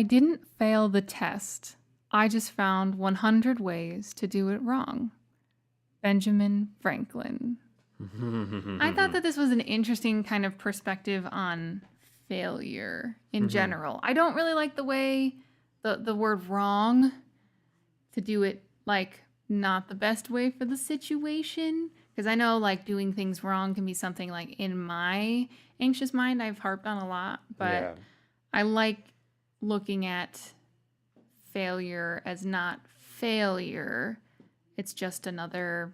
didn't fail the test. I just found 100 ways to do it wrong. Benjamin Franklin. I thought that this was an interesting kind of perspective on failure in general. I don't really like the way the word wrong, to do it like not the best way for the situation. Because I know like doing things wrong can be something like in my anxious mind I've harped on a lot. But I like looking at failure as not failure. It's just another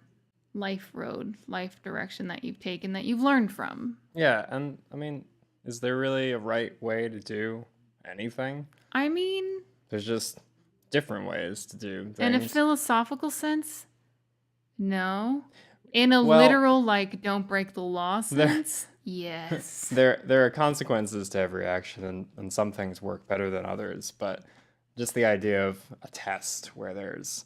life road, life direction that you've taken that you've learned from. Yeah, and I mean, is there really a right way to do anything? I mean, there's just different ways to do things. In a philosophical sense, no. In a literal, like, don't break the law sense, yes. There are consequences to every action, and some things work better than others, but just the idea of a test where there's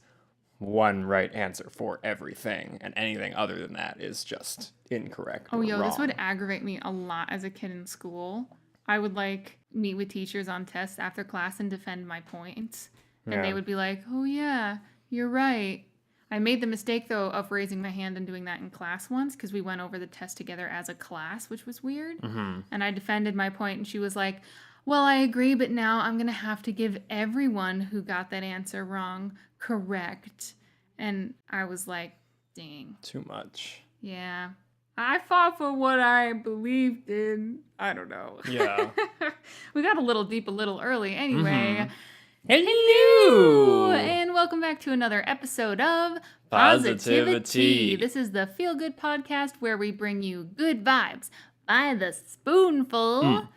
one right answer for everything, and anything other than that is just incorrect or wrong. This would aggravate me a lot as a kid in school. I would, like, meet with teachers on tests after class and defend my points. And they would be like, oh, yeah, you're right. I made the mistake, though, of raising my hand and doing that in class once because we went over the test together as a class, which was weird. Mm-hmm. And I defended my point, and she was like, well, I agree, but now I'm going to have to give everyone who got that answer wrong correct. And I was like, dang. Too much. Yeah. I fought for what I believed in. I don't know. Yeah. We got a little deep a little early. Anyway. Mm-hmm. Hello! And welcome back to another episode of Positivity. This is the Feel Good podcast where we bring you good vibes by the spoonful.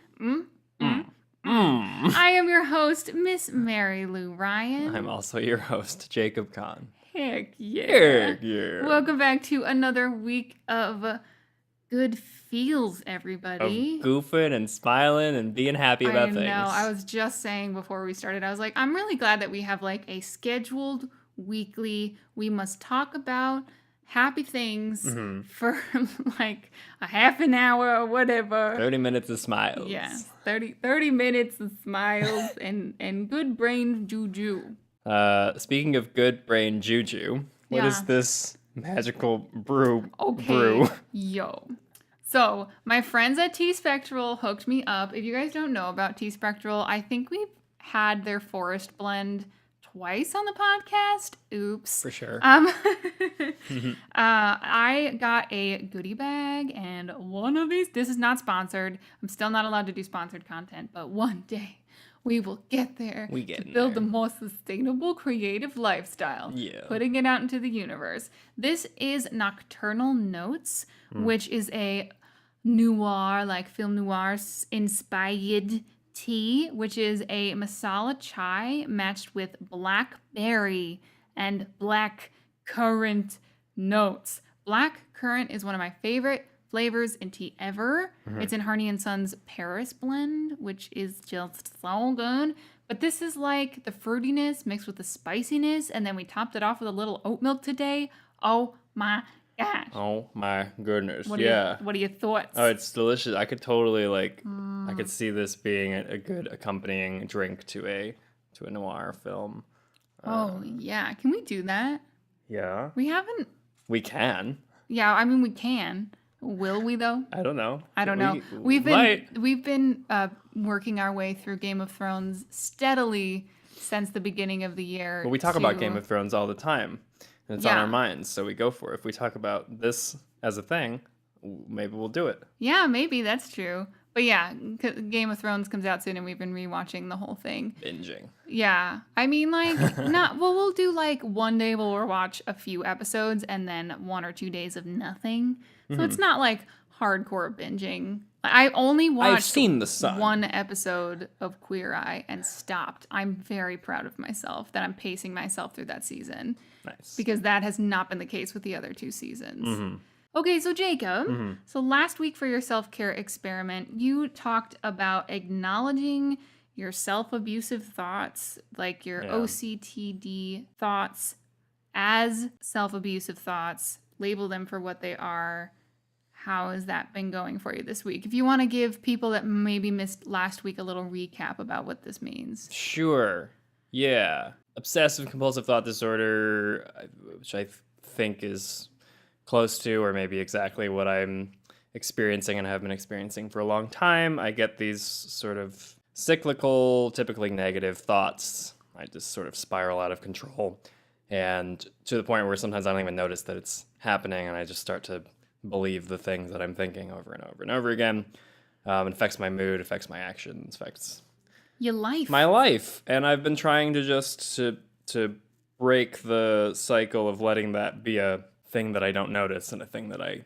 I am your host, Miss Mary Lou Ryan. I'm also your host, Jacob Kahn. Heck yeah. Heck yeah. Welcome back to another week of good feels, everybody. Of goofing and smiling and being happy about things. I know. I was just saying before we started, I was like, I'm really glad that we have like a scheduled weekly, we must talk about happy things for like a half an hour or whatever. 30 minutes of smiles. Yeah. 30 minutes of smiles and good brain juju. Speaking of good brain juju, what is this magical brew? Yo. So, my friends at T-Spectral hooked me up. If you guys don't know about T-Spectral, I think we've had their forest blend twice on the podcast. Oops. For sure. I got a goodie bag, and one of these, this is not sponsored. I'm still not allowed to do sponsored content, but one day we will get there to build a more sustainable, creative lifestyle. Yeah. Putting it out into the universe. This is Nocturnal Notes, which is a noir, like film noir inspired tea, which is a masala chai matched with blackberry and black currant notes. Black currant is one of my favorite flavors in tea ever. It's in Harney & Sons Paris blend, which is just so good. But this is like the fruitiness mixed with the spiciness, and then we topped it off with a little oat milk today. Oh my gosh. Oh my goodness. What are your thoughts? Oh, it's delicious. I could totally I could see this being a good accompanying drink to a noir film. Oh yeah. Can we do that? Yeah. We haven't. We can. Yeah, I mean we can. Will we though? I don't know. I don't know. We've been working our way through Game of Thrones steadily since the beginning of the year. But we talk about Game of Thrones all the time. And it's on our minds, so we go for it. If we talk about this as a thing, maybe we'll do it. Yeah, maybe. That's true. But yeah, Game of Thrones comes out soon, and we've been rewatching the whole thing. Binging. Yeah. I mean, like, we'll do, like, one day we'll watch a few episodes, and then 1 or 2 days of nothing. So it's not, like, hardcore binging. I only watched one episode of Queer Eye and stopped. I'm very proud of myself that I'm pacing myself through that season. Nice. Because that has not been the case with the other 2 seasons. Okay, so Jacob, so last week for your self-care experiment, you talked about acknowledging your self-abusive thoughts, like your OCTD thoughts, as self-abusive thoughts, label them for what they are. how has that been going for you this week? If you want to give people that maybe missed last week a little recap about what this means. Sure. Yeah. Obsessive compulsive thought disorder, which I think is close to or maybe exactly what I'm experiencing and have been experiencing for a long time. I get these sort of cyclical, typically negative thoughts. I just sort of spiral out of control. And to the point where sometimes I don't even notice that it's happening, and I just start to believe the things that I'm thinking over and over and over again. It affects my mood, affects my actions, affects your life. My life. And I've been trying to just to break the cycle of letting that be a thing that I don't notice and a thing that I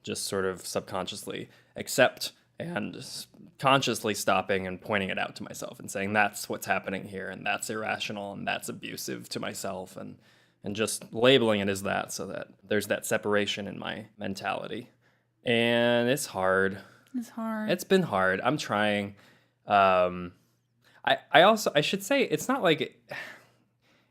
just sort of subconsciously accept, and consciously stopping and pointing it out to myself and saying that's what's happening here, and that's irrational, and that's abusive to myself, and just labeling it as that, so that there's that separation in my mentality. And it's hard. It's been hard. I'm trying. I should say it's not like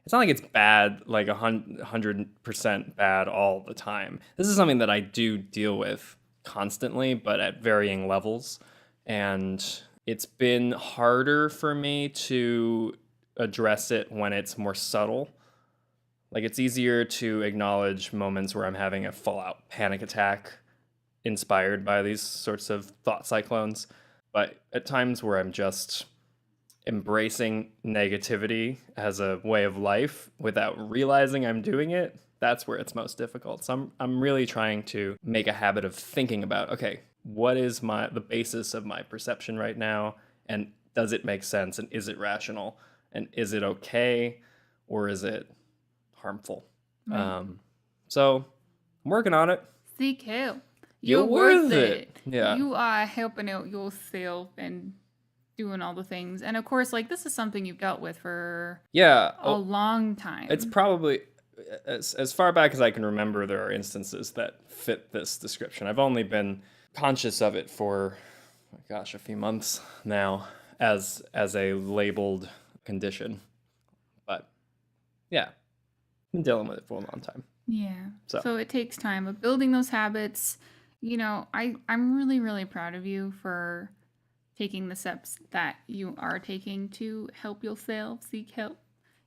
it's bad, like 100% bad all the time. This is something that I do deal with constantly, but at varying levels. And it's been harder for me to address it when it's more subtle. Like, it's easier to acknowledge moments where I'm having a full-out panic attack inspired by these sorts of thought cyclones. But at times where I'm just embracing negativity as a way of life without realizing I'm doing it, that's where it's most difficult. So I'm really trying to make a habit of thinking about, okay, what is the basis of my perception right now, and does it make sense, and is it rational, and is it okay, or is it harmful? Right. So I'm working on it. Seek help. You're worth it. Yeah. You are helping out yourself and doing all the things. And of course, like, this is something you've dealt with for a long time. It's probably, as far back as I can remember, there are instances that fit this description. I've only been conscious of it for, a few months now as a labeled condition. But yeah, been dealing with it for a long time. Yeah. So it takes time. But building those habits, I'm really, really proud of you for taking the steps that you are taking to help yourself, seek help.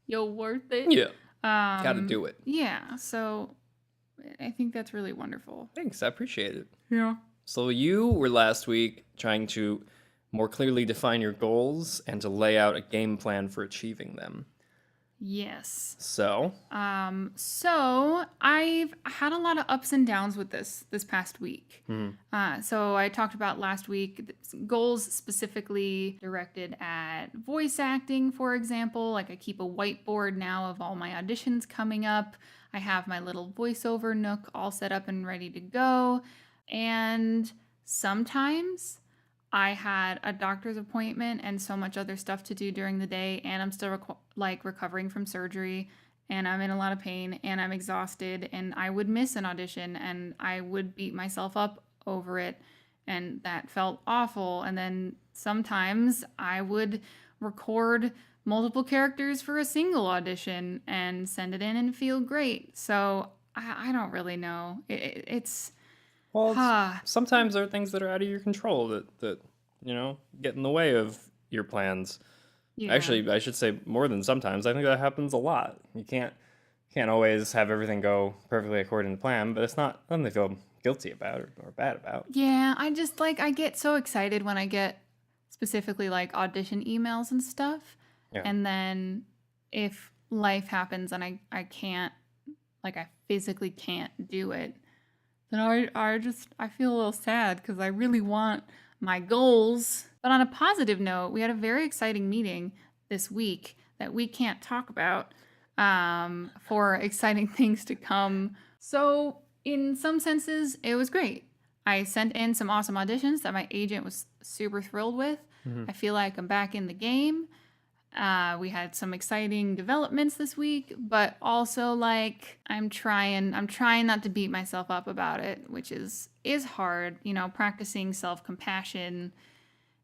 You're worth it. Yeah. Gotta do it. Yeah. So I think that's really wonderful. Thanks. I appreciate it. Yeah. So you were last week trying to more clearly define your goals and to lay out a game plan for achieving them. Yes. So I've had a lot of ups and downs with this past week. So I talked about last week goals specifically directed at voice acting, for example. Like, I keep a whiteboard now of all my auditions coming up. I have my little voiceover nook all set up and ready to go. And sometimes I had a doctor's appointment and so much other stuff to do during the day, and I'm still recovering from surgery, and I'm in a lot of pain, and I'm exhausted, and I would miss an audition, and I would beat myself up over it, and that felt awful. And then sometimes I would record multiple characters for a single audition and send it in and feel great. So I don't really know. Sometimes there are things that are out of your control that get in the way of your plans. Yeah. Actually, I should say more than sometimes. I think that happens a lot. You can't always have everything go perfectly according to plan, but it's not nothing to feel guilty about or bad about. Yeah, I just I get so excited when I get specifically audition emails and stuff. Yeah. And then if life happens and I can't, I physically can't do it, then I feel a little sad because I really want my goals. But on a positive note, we had a very exciting meeting this week that we can't talk about for exciting things to come. So in some senses, it was great. I sent in some awesome auditions that my agent was super thrilled with. Mm-hmm. I feel like I'm back in the game. We had some exciting developments this week, but also I'm trying not to beat myself up about it, which is hard. Practicing self-compassion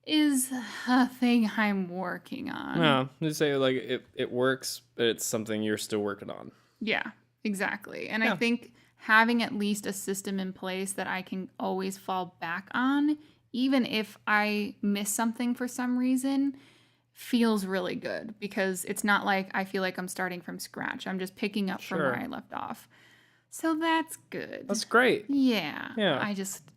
is a thing I'm working on. No, you say it works, but it's something you're still working on. Yeah, exactly. And yeah. I think having at least a system in place that I can always fall back on, even if I miss something for some reason, feels really good because it's not like I feel like I'm starting from scratch. I'm just picking up from where I left off. So that's good. That's great. Yeah. Yeah.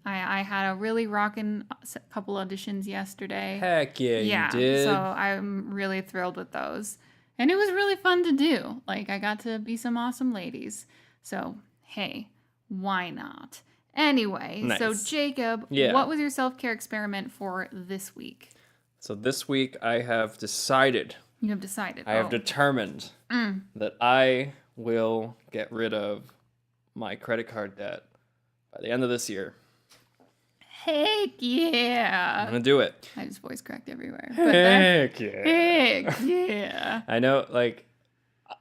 I had a really rockin' couple auditions yesterday. Heck yeah, you did. So I'm really thrilled with those. And it was really fun to do. Like, I got to be some awesome ladies. So, hey, why not? Anyway, nice. So Jacob, what was your self-care experiment for this week? So this week I have decided. You have decided. I have determined that I will get rid of my credit card debt by the end of this year. Heck yeah. I'm going to do it. I just voice cracked everywhere. Heck yeah. Heck yeah. I know, like,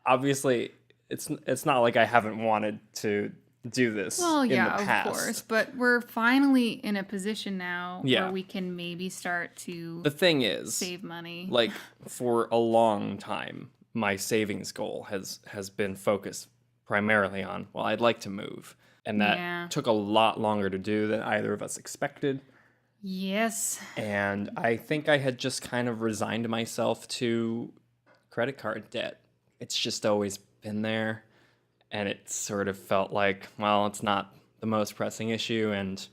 obviously, it's not like I haven't wanted to do this in the past. Of course. But we're finally in a position now where we can maybe start to the thing is, save money. Like, for a long time, my savings goal has been focused primarily on, well, I'd like to move. And that took a lot longer to do than either of us expected. Yes. And I think I had just kind of resigned myself to credit card debt. It's just always been there. And it sort of felt like, well, it's not the most pressing issue. And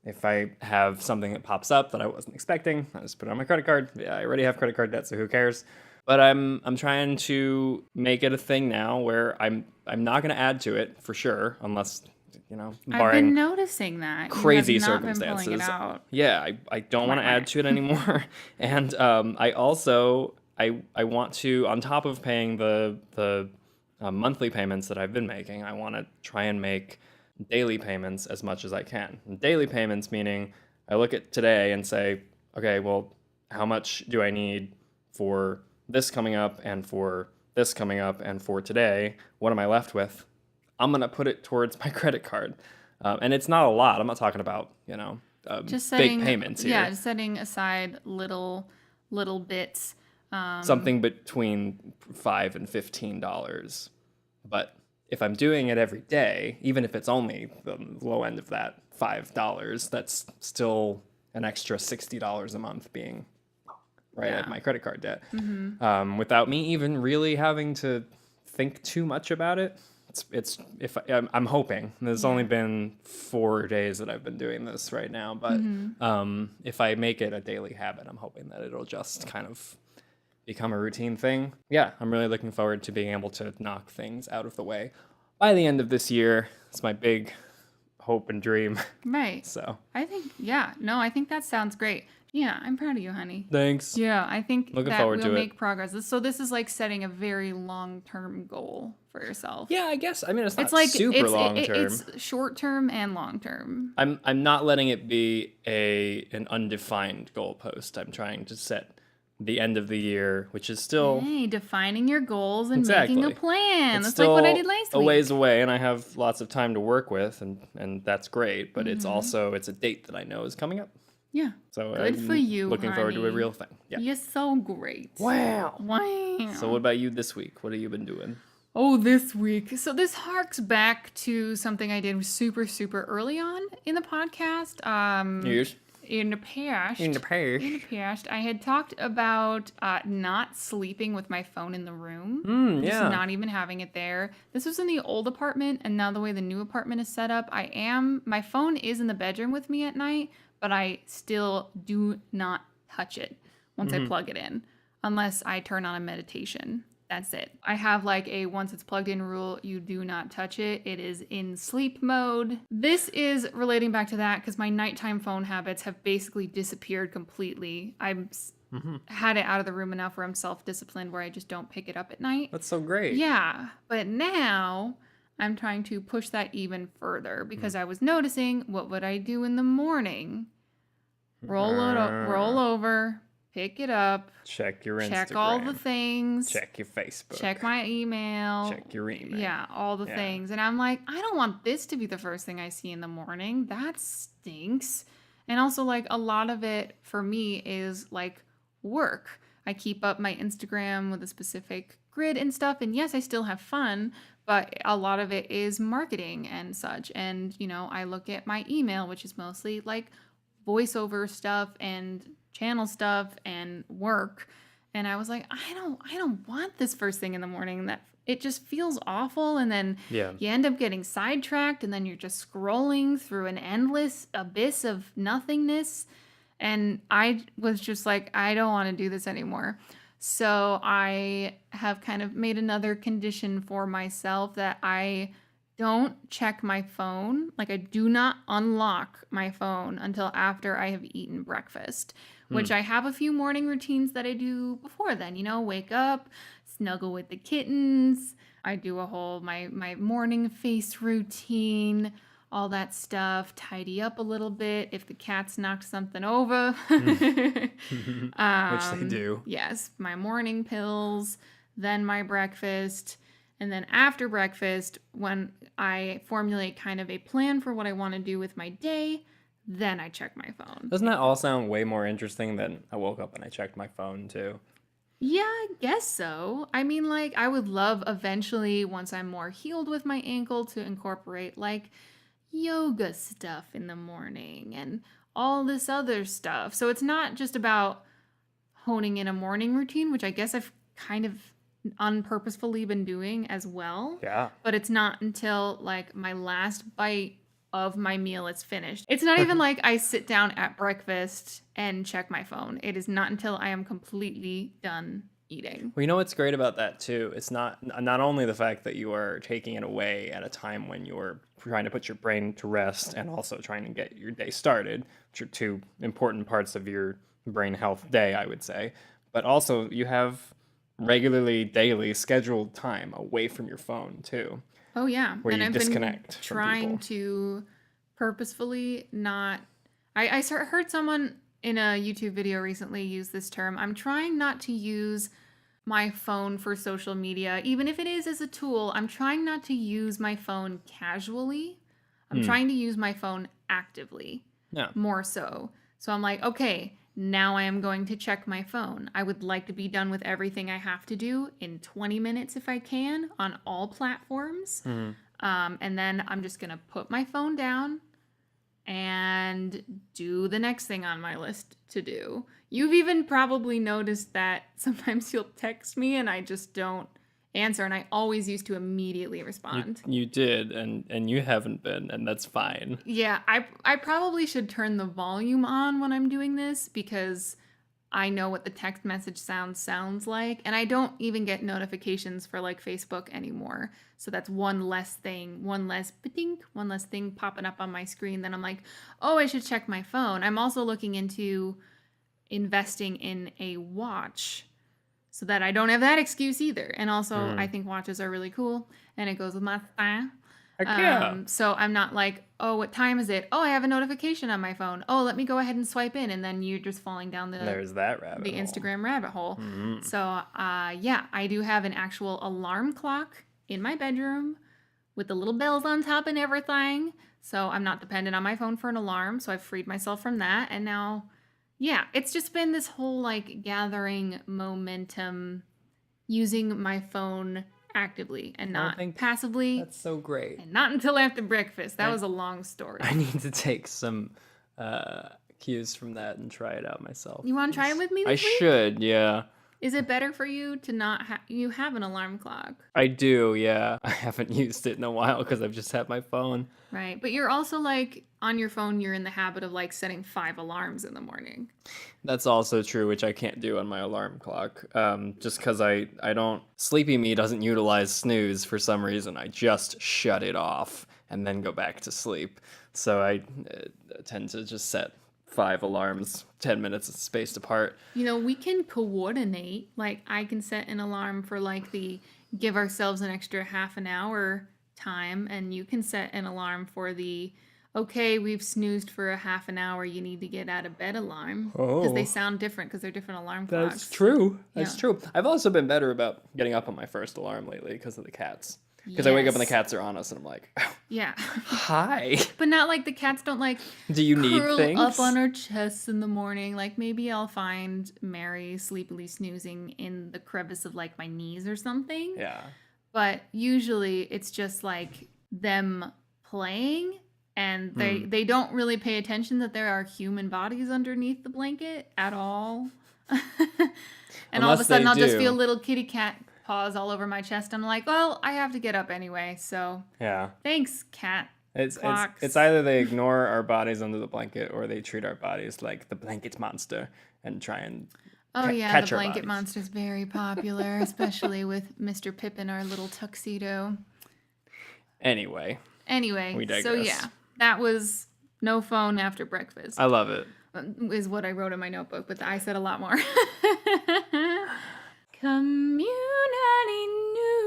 if I have something that pops up that I wasn't expecting, I just put it on my credit card. Yeah, I already have credit card debt, so who cares? But I'm trying to make it a thing now where I'm not going to add to it for sure, unless, barring I've been noticing that crazy you have not circumstances. Been pulling it out. Yeah, I don't want to add to it anymore. And I also I want to, on top of paying the monthly payments that I've been making, I want to try and make daily payments as much as I can. And daily payments meaning I look at today and say, okay, well, how much do I need for this coming up and for this coming up and for today? What am I left with? I'm going to put it towards my credit card. And it's not a lot. I'm not talking about, just big payments here. Yeah, just setting aside little bits. Something between $5 and $15. But if I'm doing it every day, even if it's only the low end of that $5, that's still an extra $60 a month being at my credit card debt. Mm-hmm. Without me even really having to think too much about it. I'm hoping. There's only been 4 days that I've been doing this right now, but if I make it a daily habit, I'm hoping that it'll just kind of become a routine thing. Yeah, I'm really looking forward to being able to knock things out of the way by the end of this year. It's my big hope and dream. Right. So I think, I think that sounds great. Yeah, I'm proud of you, honey. Thanks. Yeah, I think looking forward we'll to make progress. So this is like setting a very long-term goal for yourself. Yeah, I guess. I mean, it's not like super long-term. It's short-term and long-term. I'm not letting it be an undefined goalpost. I'm trying to set the end of the year, which is still defining your goals and making a plan. It's That's like what I did last week. A ways away, and I have lots of time to work with, and that's great. But it's a date that I know is coming up. Yeah. So good for you. Looking forward to a real thing. Yeah. You're so great. Wow. Wow. So what about you this week? What have you been doing? Oh, this week. So this harks back to something I did super, super early on in the podcast. Yes. In the past, I had talked about not sleeping with my phone in the room. Just not even having it there. This was in the old apartment, and now the way the new apartment is set up, my phone is in the bedroom with me at night, but I still do not touch it once I plug it in, unless I turn on a meditation. That's it. I have like a once it's plugged in rule, you do not touch it. It is in sleep mode. This is relating back to that because my nighttime phone habits have basically disappeared completely. I've had it out of the room enough where I'm self-disciplined where I just don't pick it up at night. That's so great. Yeah, but now I'm trying to push that even further because I was noticing what would I do in the morning? Roll over. Pick it up. Check your Instagram. Check all the things. Check your Facebook. Check my email. Check your email. Yeah, all the things. And I'm like, I don't want this to be the first thing I see in the morning. That stinks. And also, like, a lot of it for me is like work. I keep up my Instagram with a specific grid and stuff. And yes, I still have fun, but a lot of it is marketing and such. And, I look at my email, which is mostly like voiceover stuff and channel stuff and work. And I was like, I don't want this first thing in the morning. That it just feels awful. And then you end up getting sidetracked, and then you're just scrolling through an endless abyss of nothingness. And I was just like, I don't want to do this anymore. So I have kind of made another condition for myself that I don't check my phone. Like, I do not unlock my phone until after I have eaten breakfast, which I have a few morning routines that I do before then. Wake up, snuggle with the kittens. I do a whole my morning face routine, all that stuff, tidy up a little bit if the cat's knocked something over. Which they do. Yes, my morning pills, then my breakfast. And then after breakfast, when I formulate kind of a plan for what I want to do with my day, then I check my phone. Doesn't that all sound way more interesting than I woke up and I checked my phone too? Yeah, I guess so. I mean, like, I would love eventually, once I'm more healed with my ankle, to incorporate like yoga stuff in the morning and all this other stuff. So it's not just about honing in a morning routine, which I guess I've kind of unpurposefully been doing as well. Yeah. But it's not until like my last bite of my meal is finished. It's not even like I sit down at breakfast and check my phone. It is not until I am completely done eating. Well, you know what's great about that too? It's not only the fact that you are taking it away at a time when you're trying to put your brain to rest and also trying to get your day started, which are two important parts of your brain health day, I would say. But also you have regularly, daily, scheduled time away from your phone too. Oh yeah, where and you I've disconnect been trying to purposefully not. I heard someone in a YouTube video recently use this term. I'm trying not to use my phone for social media, even if it is as a tool. I'm trying not to use my phone casually. I'm trying to use my phone actively. Yeah. More so. So I'm like, okay, now I am going to check my phone. I would like to be done with everything I have to do in 20 minutes if I can on all platforms. And then I'm just going to put my phone down and do the next thing on my list to do. You've even probably noticed that sometimes you'll text me and I just don't answer, and I always used to immediately respond. You did, and you haven't been, and that's fine. Yeah, I probably should turn the volume on when I'm doing this, because I know what the text message sounds like, and I don't even get notifications for like Facebook anymore. So that's one less thing popping up on my screen. Then I'm like, oh, I should check my phone. I'm also looking into investing in a watch, so that I don't have that excuse either. And also, I think watches are really cool, and it goes with my style. So I'm not like, oh, what time is it? Oh, I have a notification on my phone. Oh, let me go ahead and swipe in, and then you're just falling down the Instagram rabbit hole. So yeah, I do have an actual alarm clock in my bedroom with the little bells on top and everything. So I'm not dependent on my phone for an alarm. So I've freed myself from that, and now. Yeah, it's just been this whole like gathering momentum, using my phone actively and not passively. That's so great. And not until after breakfast. That was a long story. I need to take some cues from that and try it out myself. You want to try it with me this week? I should, yeah. Is it better for you to not you have an alarm clock? I do, yeah. I haven't used it in a while because I've just had my phone. Right, but you're also like, on your phone, you're in the habit of like setting 5 alarms in the morning. That's also true, which I can't do on my alarm clock. Just because I don't, Sleepy Me doesn't utilize snooze for some reason. I just shut it off and then go back to sleep. So I tend to just set 5 alarms 10 minutes spaced apart. We can coordinate. Like, I can set an alarm for like the give ourselves an extra half an hour time, and you can set an alarm for the okay, we've snoozed for a half an hour, you need to get out of bed alarm. Because they sound different, because they're different alarm clocks. That's true. That's true. I've also been better about getting up on my first alarm lately because of the cats. Because I wake up and the cats are on us, and I'm like, yeah. Hi. But not like the cats don't like do you need things? Curl up on our chests in the morning. Like maybe I'll find Mary sleepily snoozing in the crevice of like my knees or something. Yeah. But usually it's just like them playing, and they don't really pay attention that there are human bodies underneath the blanket at all. And all of a sudden I'll just feel little kitty cat paws all over my chest. I'm like, well, I have to get up anyway, so yeah. Thanks, cat. It's either they ignore our bodies under the blanket, or they treat our bodies like the blanket monster and try and catch the blanket monster's very popular, especially with Mr. Pippin, our little tuxedo. Anyway, we digress. So yeah, that was no phone after breakfast. I love it. Is what I wrote in my notebook, but I said a lot more. Community news.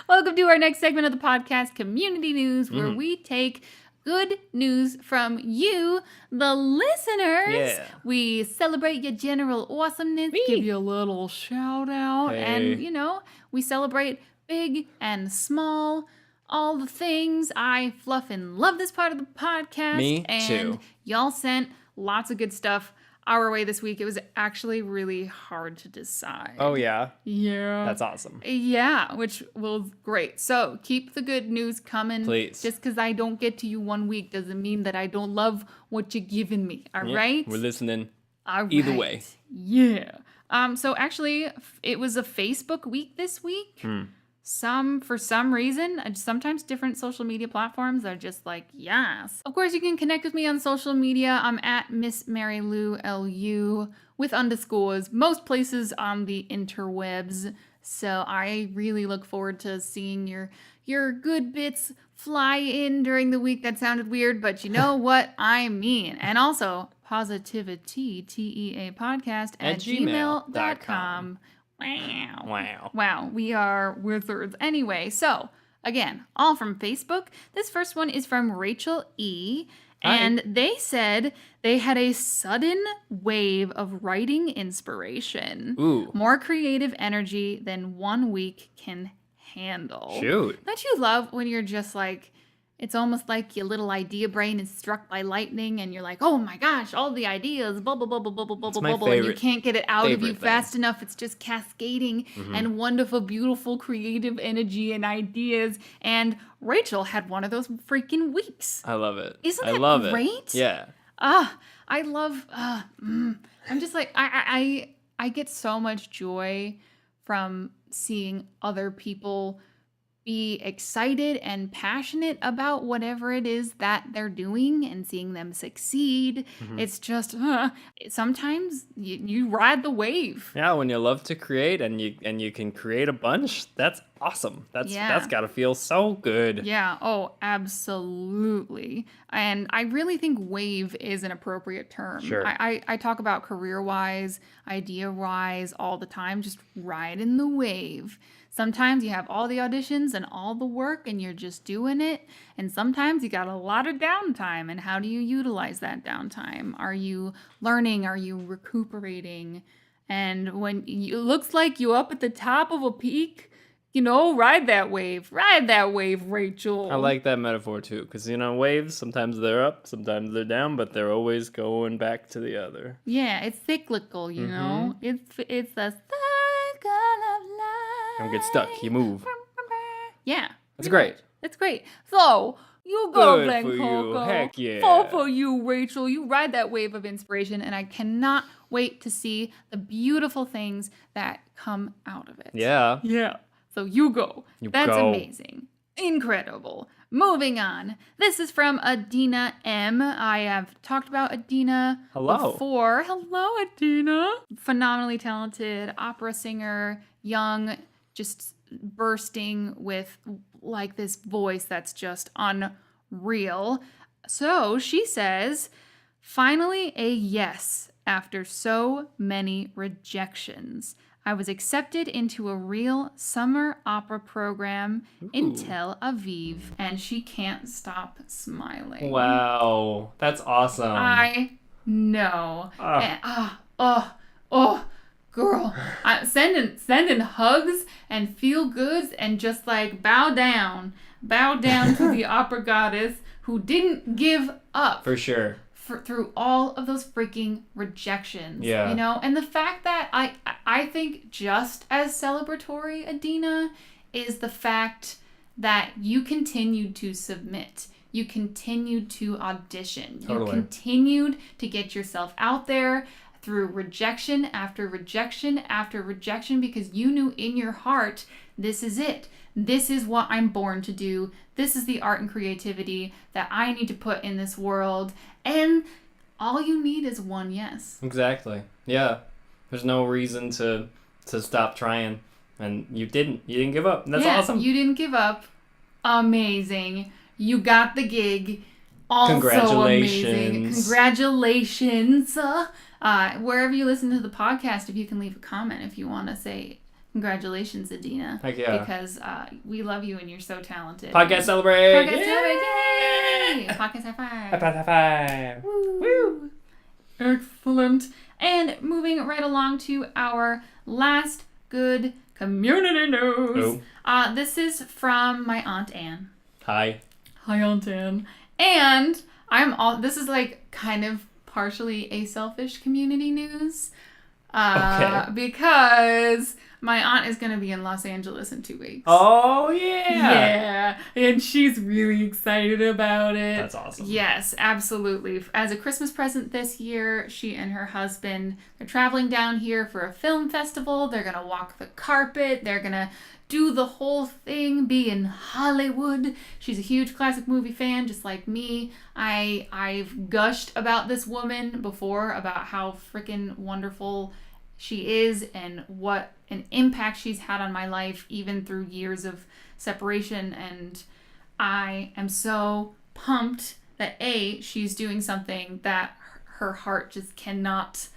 Welcome to our next segment of the podcast, Community News, where we take good news from you, the listeners. Yeah. We celebrate your general awesomeness, give you a little shout out, and, we celebrate big and small, all the things. I fluff and love this part of the podcast. Me and too. Y'all sent lots of good stuff our way this week. It was actually really hard to decide. Oh, yeah? Yeah. That's awesome. Yeah, which was great. So keep the good news coming. Please. Just because I don't get to you one week doesn't mean that I don't love what you're giving me. All right? We're listening. All right. Either way. Yeah. So actually, it was a Facebook week this week. For some reason, sometimes different social media platforms are just like, yes. Of course, you can connect with me on social media. I'm at Miss Mary Lou LU with underscores, most places on the interwebs. So I really look forward to seeing your good bits fly in during the week. That sounded weird, but you know what I mean. And also, PositiviTea, TEA podcast at gmail.com. Wow. We are wizards. Anyway, so again, all from Facebook. This first one is from Rachel E. And they said they had a sudden wave of writing inspiration. Ooh. More creative energy than 1 week can handle. Shoot. Don't you love when you're just like, it's almost like your little idea brain is struck by lightning and you're like, oh my gosh, all the ideas, blah, blah, blah, blah, blah, blah, blah, blah, and you can't get it out of you fast enough. It's just cascading and wonderful, beautiful, creative energy and ideas. And Rachel had one of those freaking weeks. I love it. Isn't that great? Yeah. I love, I'm just like, I get so much joy from seeing other people be excited and passionate about whatever it is that they're doing and seeing them succeed. It's just sometimes you ride the wave. Yeah, when you love to create and you can create a bunch, that's awesome. That's got to feel so good. Yeah, oh, absolutely. And I really think wave is an appropriate term. Sure. I talk about career-wise, idea-wise all the time, just riding the wave. Sometimes you have all the auditions and all the work and you're just doing it. And sometimes you got a lot of downtime. And how do you utilize that downtime? Are you learning? Are you recuperating? And when it looks like you're up at the top of a peak, ride that wave. Ride that wave, Rachel. I like that metaphor too. Because, waves, sometimes they're up, sometimes they're down, but they're always going back to the other. Yeah, it's cyclical, you know? It's a cycle of life. Don't get stuck. You move. Yeah. That's great. That's great. So, you go, Good Glen for Coco. you. Heck yeah. Fall for you, Rachel. You ride that wave of inspiration, and I cannot wait to see the beautiful things that come out of it. Yeah. Yeah. So you go. That's go. amazing. Incredible. Moving on. This is from Adina M. I have talked about Adina before. Hello, Adina. Phenomenally talented opera singer, young, just bursting with like this voice that's just unreal. So she says, finally a yes after so many rejections. I was accepted into a real summer opera program in Tel Aviv, and she can't stop smiling. Wow, that's awesome. I know. girl, sending hugs and feel goods and just like bow down to the opera goddess who didn't give up. For sure. Through all of those freaking rejections. Yeah. You know, and the fact that I think just as celebratory, Adina, is the fact that you continued to submit. You continued to audition. Totally. You continued to get yourself out there through rejection after rejection after rejection because you knew in your heart, this is it. This is what I'm born to do. This is the art and creativity that I need to put in this world. And all you need is one yes. Exactly. Yeah. There's no reason to stop trying. And you didn't. You didn't give up. And that's awesome. You didn't give up. Amazing. You got the gig. Also Congratulations. Amazing. Congratulations. Wherever you listen to the podcast, if you can leave a comment if you want to say congratulations, Adina. Heck yeah. Because we love you and you're so talented. Podcast celebrate. Podcast celebrate. Yay! Podcast high five. High five. Woo. Woo. Excellent. And moving right along to our last good community news. This is from my Aunt Anne. Hi. Hi, Aunt Anne. And this is like kind of partially a selfish community news. Okay. Because my aunt is going to be in Los Angeles in 2 weeks. Oh, yeah. Yeah. And she's really excited about it. That's awesome. Yes, absolutely. As a Christmas present this year, she and her husband are traveling down here for a film festival. They're going to walk the carpet. They're going to do the whole thing, be in Hollywood. She's a huge classic movie fan, just like me. I've gushed about this woman before, about how freaking wonderful she is and what an impact she's had on my life, even through years of separation. And I am so pumped that A, she's doing something that her heart just cannot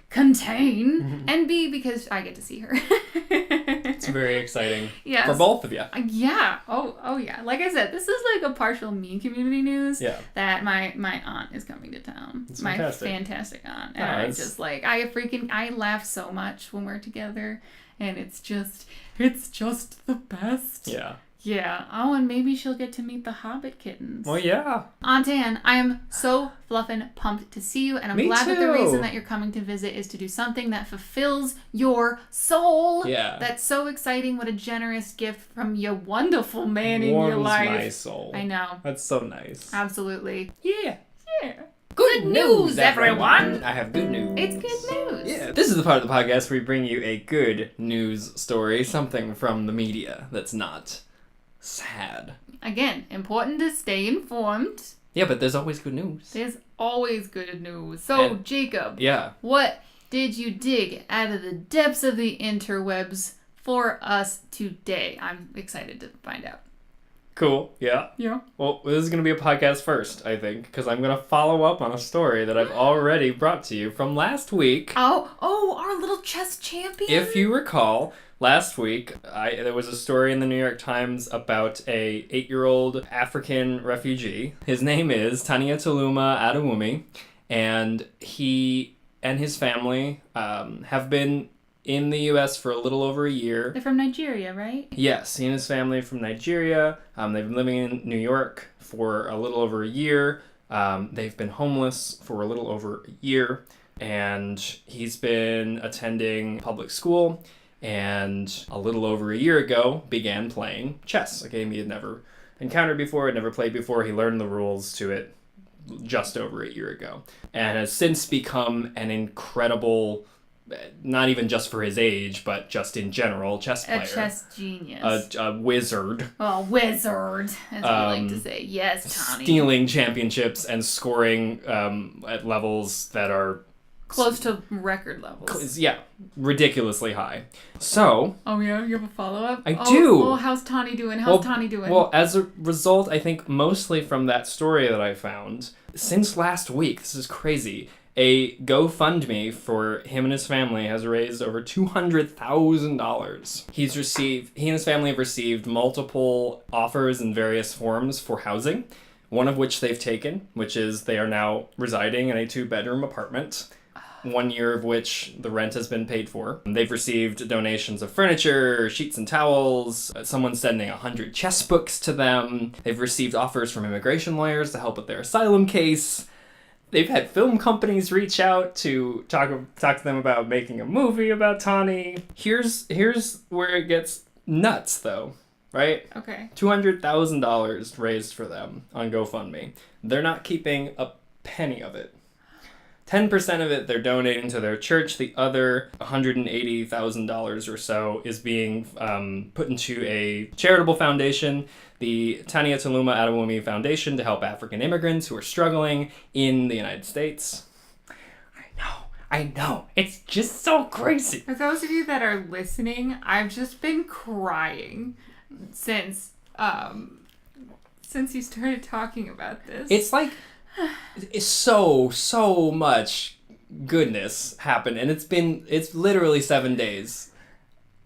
contain, and B, because I get to see her. It's very exciting. Yes. For both of you. Yeah. Oh yeah. Like I said, this is like a partial me community news. Yeah. That my aunt is coming to town. It's my fantastic. fantastic aunt. No, And I just like I laugh so much when we're together, and it's just the best. Yeah. Yeah. Oh, and maybe she'll get to meet the Hobbit kittens. Well, yeah. Aunt Anne, I am so fluffin' pumped to see you, and I'm glad that the reason that you're coming to visit is to do something that fulfills your soul. Yeah. That's so exciting. What a generous gift from your wonderful man in your life. Warms my soul. I know. That's so nice. Absolutely. Yeah. Yeah. Good news, everyone! I have good news. It's good news. Yeah. This is the part of the podcast where we bring you a good news story, something from the media that's not sad. Again, important to stay informed. Yeah, but there's always good news. There's always good news. So, Jacob. Yeah. What did you dig out of the depths of the interwebs for us today? I'm excited to find out. Cool. Yeah. Yeah. Well, this is going to be a podcast first, I think, because I'm going to follow up on a story that I've already brought to you from last week. Oh, our little chess champion. If you recall, last week there was a story in the New York Times about a 8-year-old African refugee. His name is Tania Tuluma Adewumi, and he and his family have been in the U.S. for a little over a year. They're from Nigeria, right? Yes, he and his family are from Nigeria. They've been living in New York for a little over a year. They've been homeless for a little over a year. And he's been attending public school, and a little over a year ago began playing chess, a game he had never encountered before, had never played before. He learned the rules to it just over a year ago, and has since become an incredible, not even just for his age, but just in general, chess player. A chess genius. A wizard. Oh, wizard, as we like to say. Yes, Tani. Stealing championships and scoring at levels that are close to record levels. Yeah, ridiculously high. So... Oh, yeah? You have a follow-up? I do. Oh, how's Tani doing? How's Tani doing? Well, as a result, I think mostly from that story that I found, since last week, this is crazy, a GoFundMe for him and his family has raised over $200,000. He and his family have received multiple offers in various forms for housing, one of which they've taken, which is they are now residing in a 2-bedroom apartment. 1 year of which the rent has been paid for. They've received donations of furniture, sheets and towels. Someone's sending 100 chess books to them. They've received offers from immigration lawyers to help with their asylum case. They've had film companies reach out to talk to them about making a movie about Tani. Here's where it gets nuts, though, right? Okay. $200,000 raised for them on GoFundMe. They're not keeping a penny of it. 10% of it they're donating to their church. The other $180,000 or so is being put into a charitable foundation, the Tania Tuluma Adewumi Foundation, to help African immigrants who are struggling in the United States. I know. It's just so crazy. For those of you that are listening, I've just been crying since you started talking about this. It's like it's so much goodness happened, and it's literally 7 days,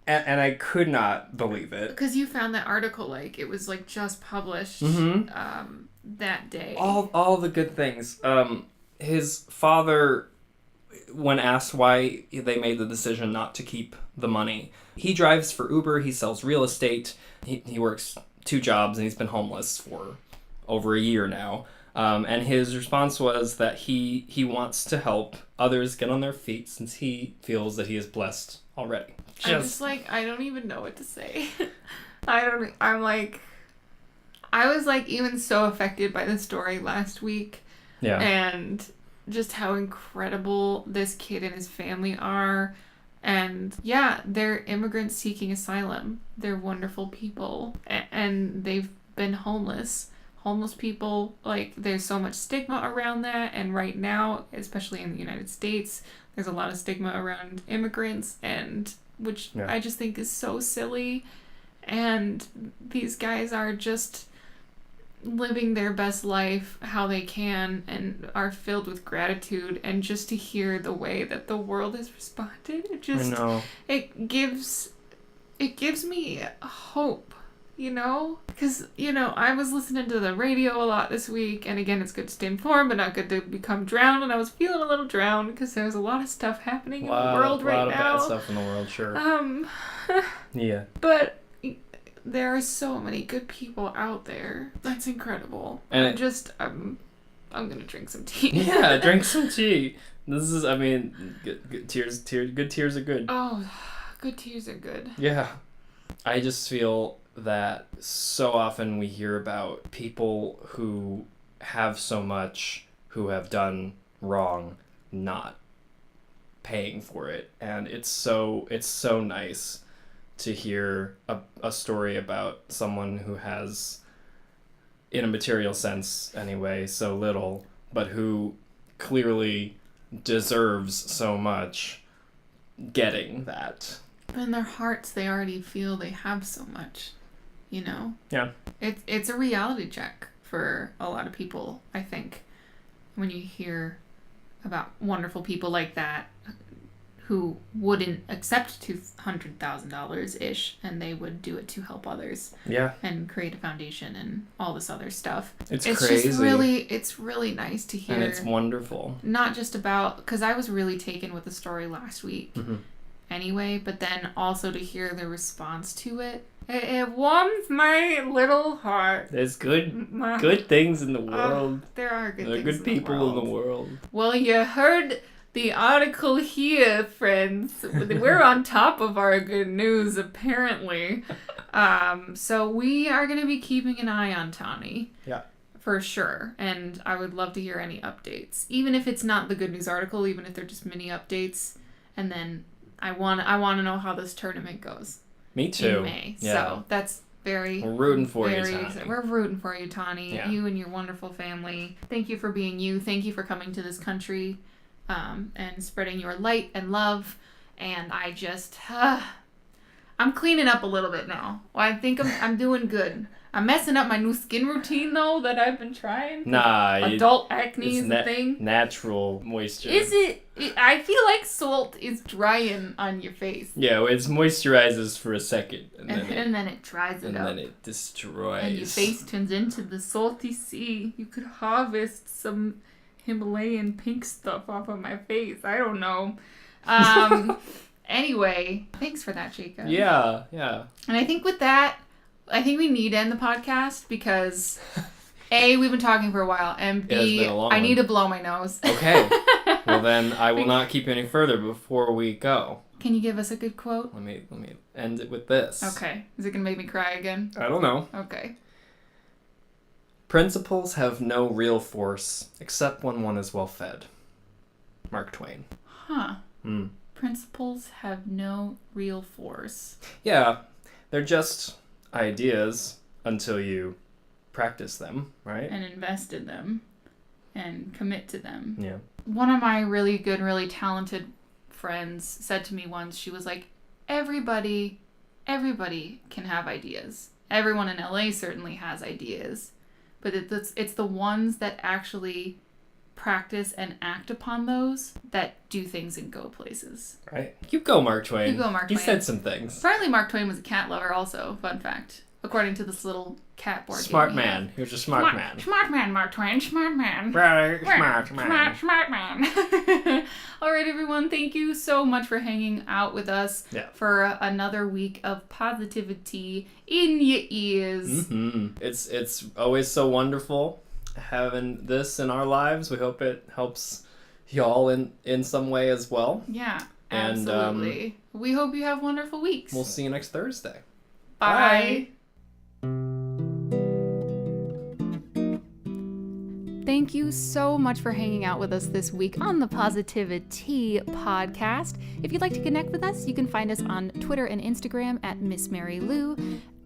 and I could not believe it. Because you found that article, like, it was like just published that day. All the good things. His father, when asked why they made the decision not to keep the money, he drives for Uber, he sells real estate, he works 2 jobs, and he's been homeless for over a year now. And his response was that he wants to help others get on their feet since he feels that he is blessed already. I'm just like, I don't even know what to say. I was like even so affected by the story last week. Yeah. And just how incredible this kid and his family are. And yeah, they're immigrants seeking asylum. They're wonderful people. And they've been homeless. Homeless people, like, there's so much stigma around that, and right now, especially in the United States, there's a lot of stigma around immigrants, and which I just think is so silly. And these guys are just living their best life how they can and are filled with gratitude, and just to hear the way that the world has responded, it gives me hope. You know? Because, I was listening to the radio a lot this week, and again, it's good to stay informed, but not good to become drowned, and I was feeling a little drowned because there's a lot of stuff happening in the world right now. A lot of bad stuff in the world, sure. Yeah. But there are so many good people out there. That's incredible. And I'm going to drink some tea. Yeah, drink some tea. This is, good tears are good. Oh, good tears are good. Yeah. I just feel that so often we hear about people who have so much, who have done wrong, not paying for it. And it's so nice to hear a story about someone who has, in a material sense anyway, so little, but who clearly deserves so much, getting that. In their hearts, they already feel they have so much. Yeah. It's a reality check for a lot of people, I think, when you hear about wonderful people like that who wouldn't accept $200,000-ish, and they would do it to help others. Yeah. And create a foundation and all this other stuff. It's crazy. It's really nice to hear. And it's wonderful. Not just about, because I was really taken with the story last week. Mm-hmm. Anyway, but then also to hear the response to it. It warms my little heart. There's good things in the world. There are good things in the world. There are good people in the world. Well, you heard the article here, friends. We're on top of our good news, apparently. So we are going to be keeping an eye on Tani. Yeah. For sure. And I would love to hear any updates. Even if it's not the good news article, even if they're just mini updates. And then I want to know how this tournament goes. Me too. In May. Yeah. So that's very... We're rooting for you, Tani. We're rooting for you, Tani. Yeah. You and your wonderful family. Thank you for being you. Thank you for coming to this country and spreading your light and love. And I just... I'm cleaning up a little bit now. Well, I think I'm doing good. I'm messing up my new skin routine, though, that I've been trying. Nah. Adult acne is a thing. Natural moisture. Is it? I feel like salt is drying on your face. Yeah, it moisturizes for a second. And then it dries it up. And then it destroys. And your face turns into the salty sea. You could harvest some Himalayan pink stuff off of my face. I don't know. Anyway, thanks for that, Jacob. Yeah. And I think with that, we need to end the podcast because A, we've been talking for a while, and B, I need to blow my nose. Okay. Well, then I will not keep you any further before we go. Can you give us a good quote? Let me end it with this. Okay. Is it going to make me cry again? I don't know. Okay. Principles have no real force except when one is well fed. Mark Twain. Huh. Principles have no real force. Yeah. They're just ideas until you practice them, right? And invest in them. And commit to them. Yeah. One of my really good, really talented friends said to me once, she was like, everybody can have ideas. Everyone in LA certainly has ideas. But it's the ones that actually practice and act upon those that do things and go places. Right. You go, Mark Twain. You go, Mark Twain. He said some things. Apparently Mark Twain was a cat lover also. Fun fact. According to this little cat board Smart game. man. He was a smart man. Smart man, Mark Twain. Smart man. Right. Smart man. Smart man. All right, everyone. Thank you so much for hanging out with us for another week of positivity in your ears. Mm-hmm. It's always so wonderful having this in our lives. We hope it helps y'all in some way as well. Yeah, absolutely. We hope you have wonderful weeks. We'll see you next Thursday. Bye. Thank you so much for hanging out with us this week on the PositiviTea podcast. If you'd like to connect with us, you can find us on Twitter and Instagram at Miss Mary Lou,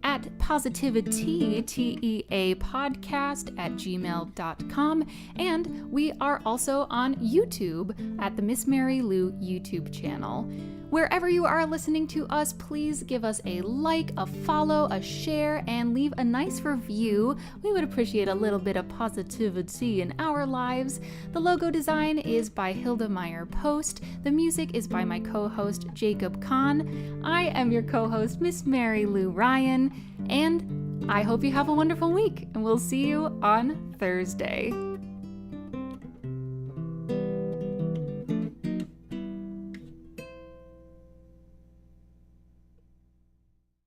at PositiviTea, TEA podcast at gmail.com. And we are also on YouTube at the Miss Mary Lou YouTube channel. Wherever you are listening to us, please give us a like, a follow, a share, and leave a nice review. We would appreciate a little bit of positivity in our lives. The logo design is by Hilda Meyer Post. The music is by my co-host, Jacob Kahn. I am your co-host, Miss Mary Lou Ryan, and I hope you have a wonderful week, and we'll see you on Thursday.